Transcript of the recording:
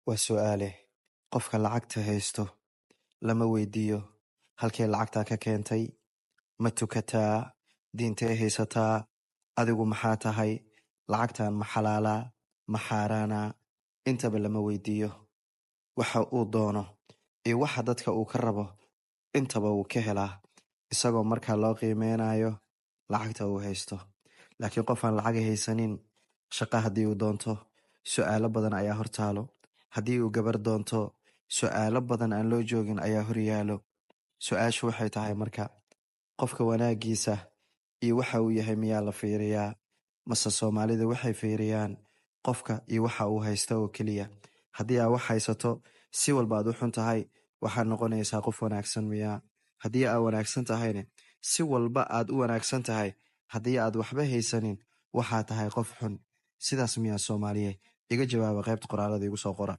waa su'aale. Qofka lacagta haysto lama weydiiyo halkee lacagtaa ka keentay, ma tukataa, diintee haysataa, adigu maxaa tahay, lacagtan ma xalaalaa, ma xaaraanaa, intaba lama weydiiyo. Waxa uu doono iyo waxa dadka uu ka rabo intaba wuu ka helaa, isagoo markaa loo qiimeynayo lacagta uu haysto. Laakiin qof aan lacag haysanin, shaqa haddii uu doonto, su'aalo badan ayaa hortaalo. Haddii uu gabar doonto, su'aalo badan aan loo joogin ayaa horyaalo. Su'aashu waxay tahay marka, qofka wanaagiisa iyo waxa uu yahay miyaa la fiiriyaa, mase Soomaalida waxay fiiriyaan qofka iyo waxa uu haysto oo keliya. Haddii aad wax haysato si walba aad u xun tahay, waxaad noqonaysaa qof wanaagsan miyaa? Haddii aad wanaagsan tahayna, si walba aad u wanaagsan tahay, haddii aad waxba haysanin, waxaa tahay qof xun. Sidaas miyaa Soomaaliye? Iga jawaaba qaybta qoraalada igu soo qora.